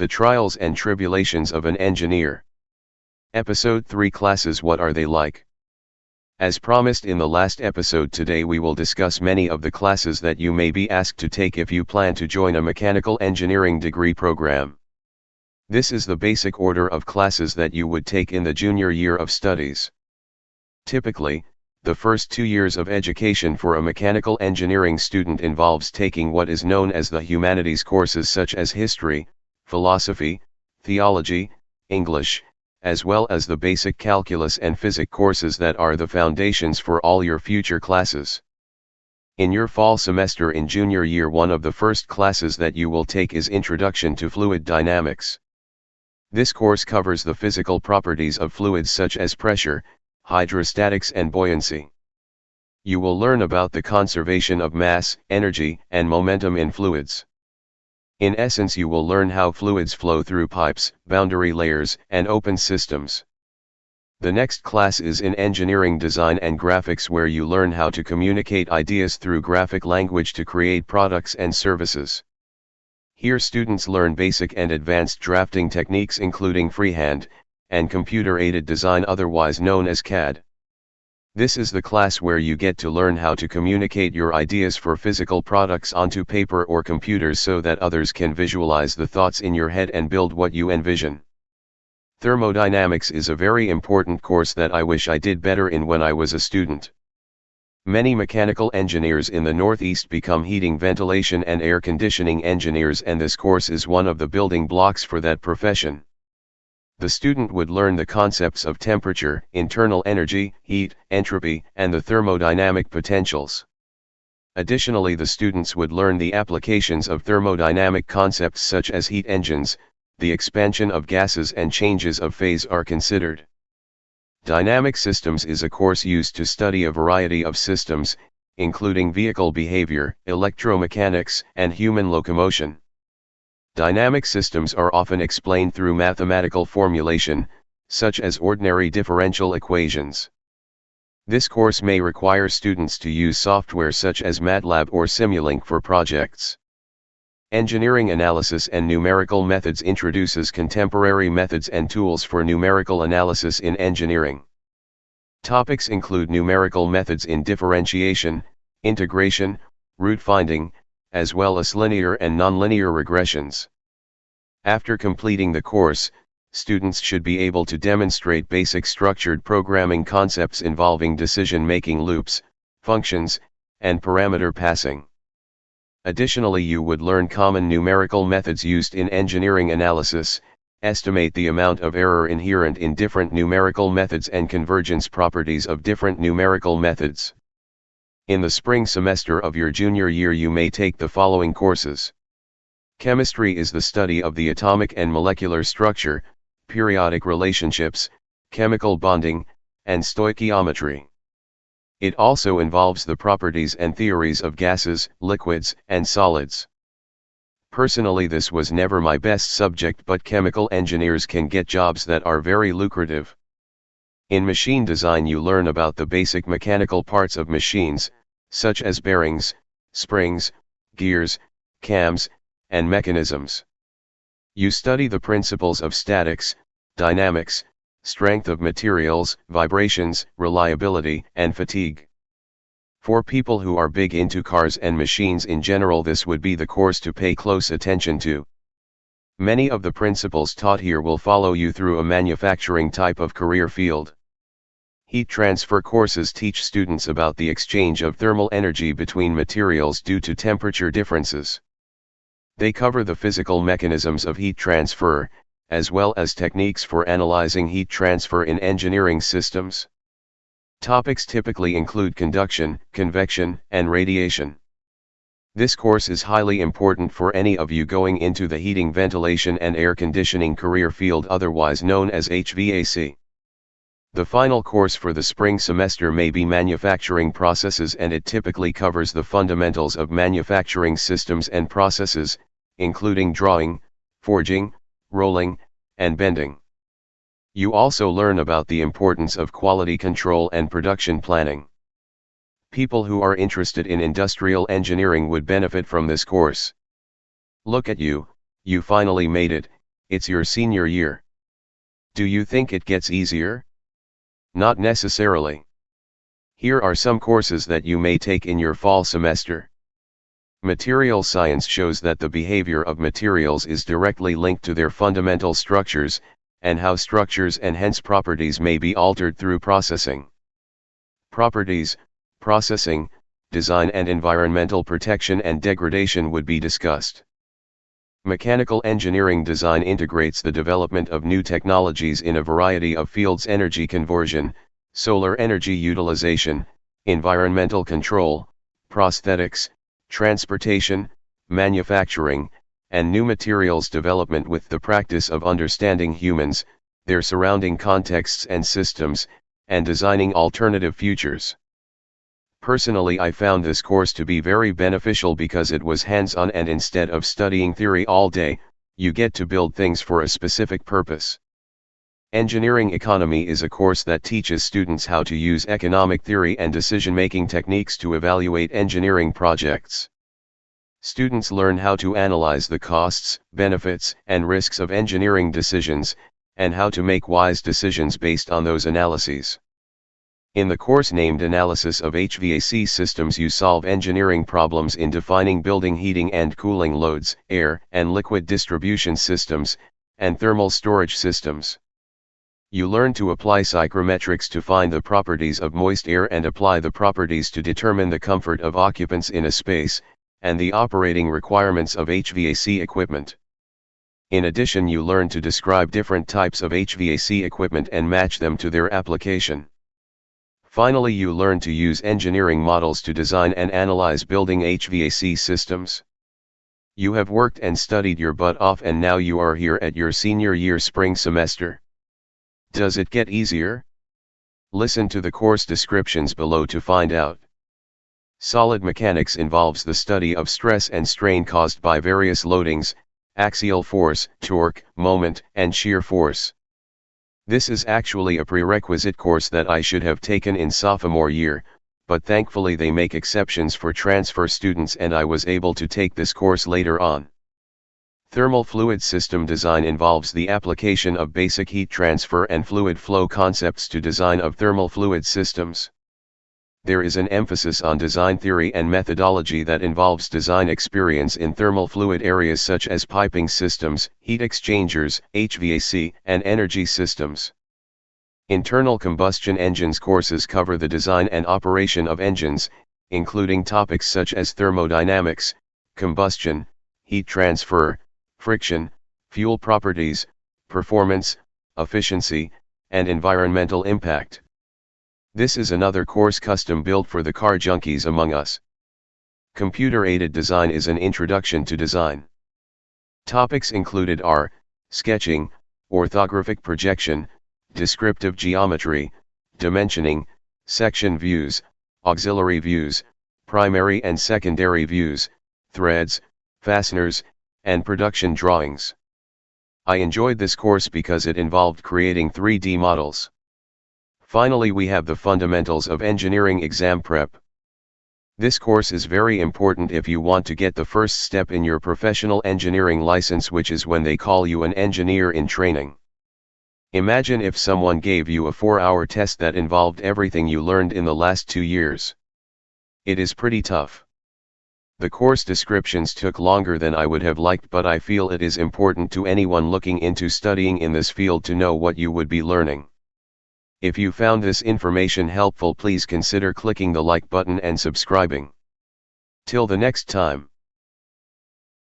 The Trials and Tribulations of an Engineer. Episode 3 Classes. What are they like? As promised in the last episode, today we will discuss many of the classes that you may be asked to take if you plan to join a mechanical engineering degree program. This is the basic order of classes that you would take in the junior year of studies. Typically, the first 2 years of education for a mechanical engineering student involves taking what is known as the humanities courses such as history, philosophy, theology, English, as well as the basic calculus and physics courses that are the foundations for all your future classes. In your fall semester in junior year, one of the first classes that you will take is Introduction to Fluid Dynamics. This course covers the physical properties of fluids such as pressure, hydrostatics and buoyancy. You will learn about the conservation of mass, energy, and momentum in fluids. In essence, you will learn how fluids flow through pipes, boundary layers, and open systems. The next class is in Engineering Design and Graphics, where you learn how to communicate ideas through graphic language to create products and services. Here students learn basic and advanced drafting techniques including freehand and computer-aided design, otherwise known as CAD. This is the class where you get to learn how to communicate your ideas for physical products onto paper or computers so that others can visualize the thoughts in your head and build what you envision. Thermodynamics is a very important course that I wish I did better in when I was a student. Many mechanical engineers in the Northeast become heating, ventilation, and air conditioning engineers, and this course is one of the building blocks for that profession. The student would learn the concepts of temperature, internal energy, heat, entropy, and the thermodynamic potentials. Additionally, the students would learn the applications of thermodynamic concepts such as heat engines, the expansion of gases, and changes of phase are considered. Dynamic systems is a course used to study a variety of systems, including vehicle behavior, electromechanics, and human locomotion. Dynamic systems are often explained through mathematical formulation, such as ordinary differential equations. This course may require students to use software such as MATLAB or Simulink for projects. Engineering Analysis and Numerical Methods introduces contemporary methods and tools for numerical analysis in engineering. Topics include numerical methods in differentiation, integration, root finding, as well as linear and nonlinear regressions. After completing the course, students should be able to demonstrate basic structured programming concepts involving decision-making loops, functions, and parameter passing. Additionally, you would learn common numerical methods used in engineering analysis, estimate the amount of error inherent in different numerical methods, and convergence properties of different numerical methods. In the spring semester of your junior year, you may take the following courses. Chemistry is the study of the atomic and molecular structure, periodic relationships, chemical bonding, and stoichiometry. It also involves the properties and theories of gases, liquids, and solids. Personally, this was never my best subject, but chemical engineers can get jobs that are very lucrative. In machine design, you learn about the basic mechanical parts of machines, such as bearings, springs, gears, cams, and mechanisms. You study the principles of statics, dynamics, strength of materials, vibrations, reliability, and fatigue. For people who are big into cars and machines in general, this would be the course to pay close attention to. Many of the principles taught here will follow you through a manufacturing type of career field. Heat transfer courses teach students about the exchange of thermal energy between materials due to temperature differences. They cover the physical mechanisms of heat transfer, as well as techniques for analyzing heat transfer in engineering systems. Topics typically include conduction, convection, and radiation. This course is highly important for any of you going into the heating, ventilation, and air conditioning career field, otherwise known as HVAC. The final course for the spring semester may be Manufacturing Processes, and it typically covers the fundamentals of manufacturing systems and processes, including drawing, forging, rolling, and bending. You also learn about the importance of quality control and production planning. People who are interested in industrial engineering would benefit from this course. Look at you, you finally made it, It's your senior year. Do you think it gets easier? Not necessarily. Here are some courses that you may take in your fall semester. Material science shows that the behavior of materials is directly linked to their fundamental structures, and how structures and hence properties may be altered through processing. Properties, processing, design and environmental protection and degradation would be discussed. Mechanical engineering design integrates the development of new technologies in a variety of fields: energy conversion, solar energy utilization, environmental control, prosthetics, transportation, manufacturing, and new materials development, with the practice of understanding humans, their surrounding contexts and systems, and designing alternative futures. Personally, I found this course to be very beneficial because it was hands-on, and instead of studying theory all day, you get to build things for a specific purpose. Engineering Economy is a course that teaches students how to use economic theory and decision-making techniques to evaluate engineering projects. Students learn how to analyze the costs, benefits, and risks of engineering decisions, and how to make wise decisions based on those analyses. In the course named Analysis of HVAC Systems, you solve engineering problems in defining building heating and cooling loads, air and liquid distribution systems, and thermal storage systems. You learn to apply psychrometrics to find the properties of moist air and apply the properties to determine the comfort of occupants in a space, and the operating requirements of HVAC equipment. In addition, you learn to describe different types of HVAC equipment and match them to their application. Finally, you learn to use engineering models to design and analyze building HVAC systems. You have worked and studied your butt off, and now you are here at your senior year spring semester. Does it get easier? Listen to the course descriptions below to find out. Solid mechanics involves the study of stress and strain caused by various loadings, axial force, torque, moment, and shear force. This is actually a prerequisite course that I should have taken in sophomore year, but thankfully they make exceptions for transfer students and I was able to take this course later on. Thermal fluid system design involves the application of basic heat transfer and fluid flow concepts to design of thermal fluid systems. There is an emphasis on design theory and methodology that involves design experience in thermal fluid areas such as piping systems, heat exchangers, HVAC, and energy systems. Internal combustion engines courses cover the design and operation of engines, including topics such as thermodynamics, combustion, heat transfer, friction, fuel properties, performance, efficiency, and environmental impact. This is another course custom built for the car junkies among us. Computer-aided design is an introduction to design. Topics included are sketching, orthographic projection, descriptive geometry, dimensioning, section views, auxiliary views, primary and secondary views, threads, fasteners, and production drawings. I enjoyed this course because it involved creating 3D models. Finally, we have the fundamentals of engineering exam prep. This course is very important if you want to get the first step in your professional engineering license, which is when they call you an engineer in training. Imagine if someone gave you a 4-hour test that involved everything you learned in the last 2 years. It is pretty tough. The course descriptions took longer than I would have liked, but I feel it is important to anyone looking into studying in this field to know what you would be learning. If you found this information helpful, please consider clicking the like button and subscribing. Till the next time.